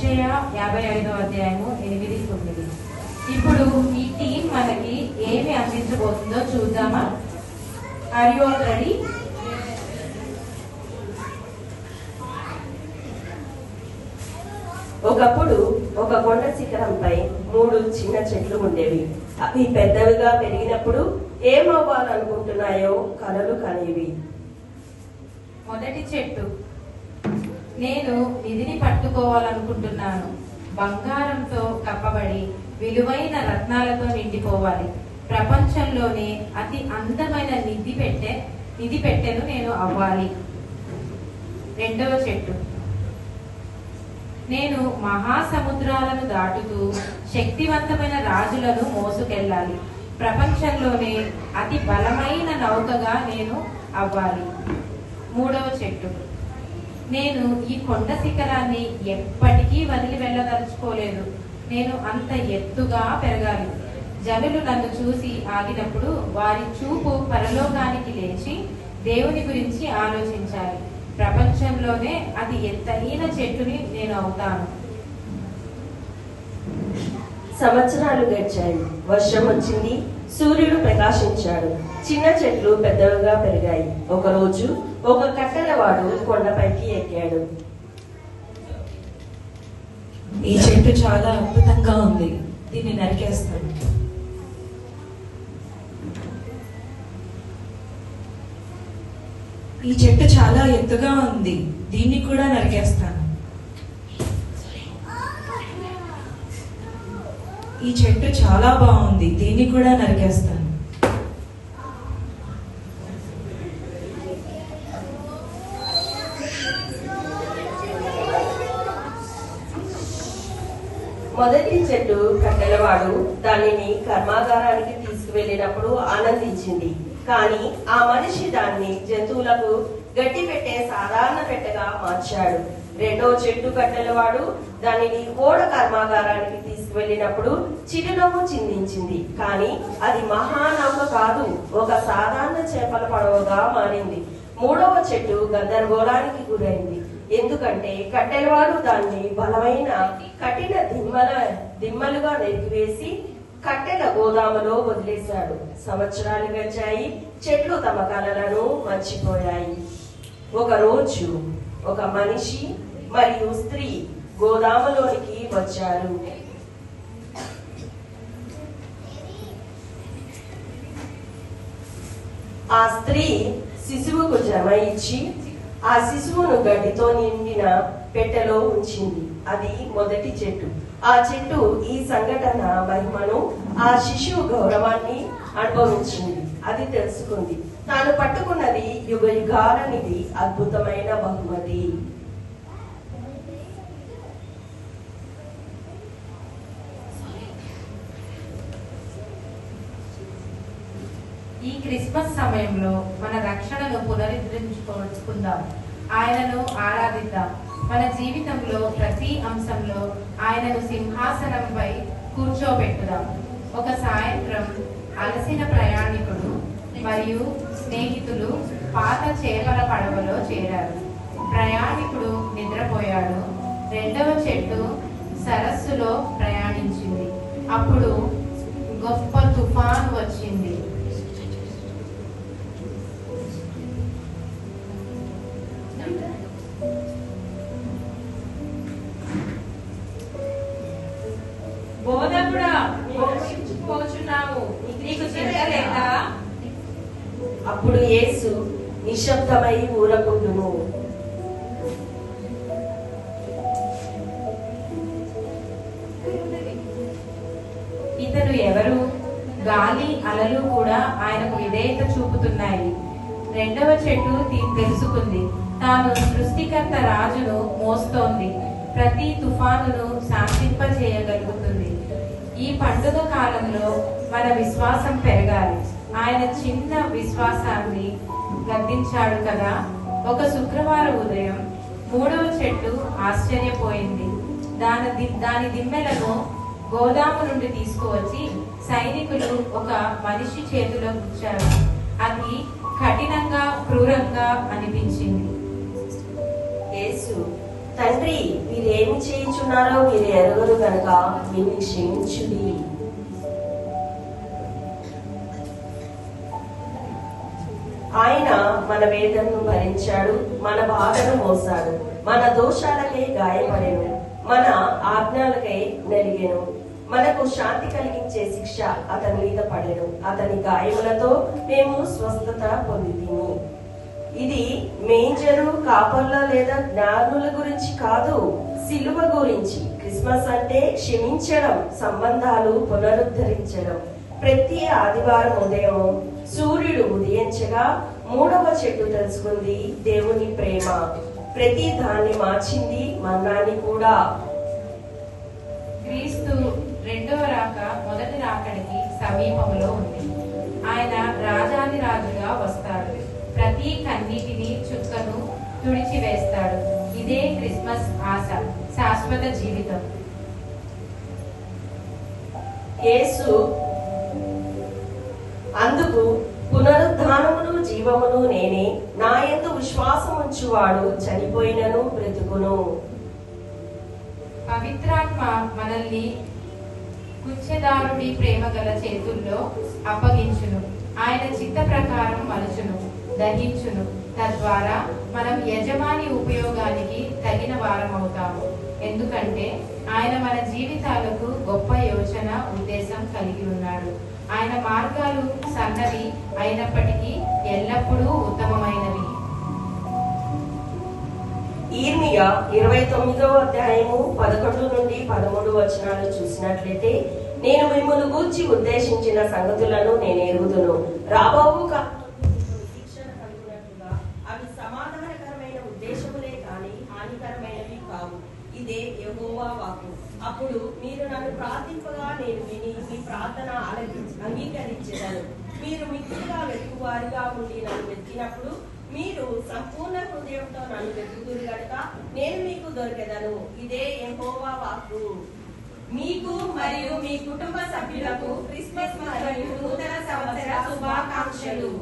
యెషయా 55వ అధ్యాయము 8, 9. ఇప్పుడు ఈ టీం మనకి ఏమి అందించబోతుందో చూద్దామా? Are you all ready? ఒకప్పుడు ఒక కొండ శిఖరంపై 3 చిన్న చెట్లు ఉండేవి. అవి పెద్దవిగా పెరిగినప్పుడు ఏమవ్వాలనుకుంటున్నాయో కలలు కనేవి. మొదటి చెట్టు, నేను నిధిని పట్టుకోవాలనుకుంటున్నాను. బంగారంతో కప్పబడి విలువైన రత్నాలతో నిండిపోవాలి. ప్రపంచంలోనే అతి అందమైన నిధి పెట్టెను నేను అవ్వాలి. రెండవ చెట్టు, నేను మహాసముద్రాలను దాటుతూ శక్తివంతమైన రాజులను మోసుకెళ్ళాలి. ప్రపంచంలోనే అతి బలమైన నౌకగా నేను అవ్వాలి. మూడవ చెట్టు, నేను ఈ కొండ శిఖరాన్ని ఎప్పటికీ వదిలి వెళ్ళదలుచుకోలేదు. నేను అంత ఎత్తుగా పెరగాలి. జనులు నన్ను చూసి ఆగినప్పుడు వారి చూపు పరలోకానికి లేచి దేవుని గురించి ఆలోచించాలి. ప్రపంచంలోనే అతి ఎత్తైన చెట్టుని నేను అవుతాను. సంవత్సరాలు గడిచాయి. వర్షం వచ్చింది. సూర్యుడు ప్రకాశించాడు. చిన్న చెట్లు పెద్దవిగా పెరిగాయి. ఒకరోజు ఒక కట్టెలవాడు కొండపైకి ఎక్కాడు. ఈ చెట్టు చాలా అద్భుతంగా ఉంది, దీన్ని నరికేస్తాను. ఈ చెట్టు చాలా ఎత్తుగా ఉంది, దీన్ని కూడా నరికేస్తాను. ఈ చెట్టు చాలా బాగుంది, దీన్ని కూడా నరికేస్తాను. మొదటి చెట్టు కట్టెలవాడు దానిని కర్మాగారానికి తీసుకువెళ్ళినప్పుడు ఆనందించింది. కానీ ఆ మనిషి దాన్ని జంతువులకు గడ్డి పెట్టే సాధారణ పెట్టెగా మార్చాడు. రెండవ చెట్టు కట్టెలవాడు దానిని ఓడ కర్మాగారానికి తీసుకువెళ్ళినప్పుడు చిరునవ్వు చిందించింది. కానీ అది మహానౌక కాదు, ఒక సాధారణ చేపల పడవగా మారింది. మూడవ చెట్టు గందరగోళానికి గురైంది. ఎందుకంటే కట్టెలవాడు దాన్ని బలమైన కఠిన దిమ్మలుగా నెరికివేసి కట్టెల గోదాములో వదిలేశాడు. సంవత్సరాలు గడిచాయి. చెట్లు తమ కలలను మర్చిపోయాయి. ఒక రోజు ఒక మనిషి మరియు స్త్రీ గోదాములోనికి వచ్చారు. ఆ స్త్రీ శిశువుకు జమ ఇచ్చి ఆ శిశువును గడ్డితో నిండిన పెట్టెలో ఉంచింది. అది మొదటి చెట్టు. ఆ చెట్టు ఈ సంఘటన మహిమను, ఆ శిశువు గౌరవాన్ని అనుభవించింది. అది తెలుసుకుంది, తాను పట్టుకున్నది యుగ యుగాలనిది అద్భుతమైన బహుమతి. ఈ క్రిస్మస్ సమయంలో మన రక్షణను పునరుద్ధరించుకుందాం. ఆయనను ఆరాధిద్దాం. మన జీవితంలో ప్రతి అంశంలో ఆయనను సింహాసనంపై కూర్చోబెట్టుదాం. ఒక సాయంత్రం అలసిన ప్రయాణికుడు మరియు స్నేహితులు పాత చేపల పడవలో చేరారు. ప్రయాణికుడు నిద్రపోయాడు. రెండవ చెట్టు సరస్సులో ప్రయాణించింది. అప్పుడు గొప్ప తుఫాను వచ్చింది. బోధకుడా, పోచున్నాము, నీకు చింత లేదా? అప్పుడు యేసు నిశ్శబ్దమై ఊరకుండును. ఇతడు ఎవరు? గాలి అలలు కూడా ఆయనకు విధేయత చూపుతున్నాయి. రెండవ చెట్టు తెలుసుకుంది, తాను సృష్టికర్త రాజును మోస్తోంది. ప్రతి తుఫానును శాంతింపజేయగలుగుతుంది. ఈ పండుగ కాలంలో మన విశ్వాసం పెరగాలి. ఆయన చిన్న విశ్వాసాన్ని గద్దించాడు కదా. ఒక శుక్రవారం ఉదయం మూడవ చెట్టు ఆశ్చర్యపోయింది. దాని దిమ్మెలను గోదాము నుండి తీసుకువచ్చి సైనికులు ఒక మనిషి చేతిలో గుచ్చారు. అది కఠినంగా క్రూరంగా అనిపించింది. యేసు, తండ్రి, మీరేమి చేయించు చేయుచున్నారో మీరు ఎరుగరు కనుక వీరిని క్షమించుడి. ఆయన మన వేదనను భరించాడు, మన బాధను మోసాడు, మన దోషాలకై గాయపడెను, మన ఆజ్ఞలకై నలిగెను. మనకు శాంతి కలిగించే శిక్ష అతని మీద పడెను, అతని గాయములతో మేము స్వస్థత పొందితిమి. ఇది మేంజరు, కాపర్ల లేదా జ్ఞానుల గురించి కాదు, సిలువ గురించి. క్రిస్మస్ అంటే క్షమించడం, సంబంధాలు పునరుద్ధరించడం. ప్రతి ఆదివారం ఉదయం సూర్యుడు ఉదయించగా మూడవ చెట్టు తెలుసుకుంది దేవుని ప్రేమ. ప్రతి దాన్ని మార్చింది, మన్నాన్ని కూడా. క్రీస్తు రెండవ రాక మొదటి రాకడికి సమీపంలో ఉంది. ఆయన రాజాది రాజుగా వస్తాడు. ప్రతి కన్నీటిని చుక్కను తుడిచివేస్తాడు. ఇదే క్రిస్మస్ ఆశ, శాశ్వత జీవితం. యేసు అందుకు పునరుద్ధానమును జీవమును నేనే, నా యందు విశ్వాసం ఉంచువాడు చనిపోయినను బ్రతుకును. పవిత్రాత్మ మనల్ని కుచ్చెదారుడి ప్రేమ గల చేతుల్లో అప్పగించును. ఆయన చిత్త ప్రకారం మలుచును, దహించును. తద్వారా మనం యజమాని ఉపయోగానికి తగిన వారమవుతాము. ఎందుకంటే ఆయన మన జీవితాలకు గొప్ప యోచన, ఉద్దేశం కలిగి ఉన్నాడు. ఆయన మార్గాలు సన్నవి అయినప్పటికీ ఎల్లప్పుడూ ఉత్తమమైనవి. ఇర్మియా 29వ అధ్యాయము 11 నుండి 13 వచనాలు చూసినట్లయితే, నేను మిమ్మల్ని గూర్చి ఉద్దేశించిన సంగతులను నేను ఎరుగుదును. రాబోవు శిక్షణ కలుగునట్లుగా అవి సమాధానకరమైన ఉద్దేశములే కాని హానికరమైనవి కావు. ఇదే యెహోవా వాక్కు. అప్పుడు మీరు నన్ను ప్రార్థింపగా నేను విని మీ ప్రార్థన అంగీకరించెదను. మీరు మిక్కిలిగా వెతుకువారిగా ఉండి నన్ను వెతికినప్పుడు మీరు సంపూర్ణ హృదయంతో నన్ను వెతుకుదురు గనుక నేను మీకు దొరికెదను. ఇదే యెహోవా వాక్కు. మీకు మరియు మీ కుటుంబ సభ్యులకు క్రిస్మస్ మరియు నూతన సంవత్సర శుభాకాంక్షలు.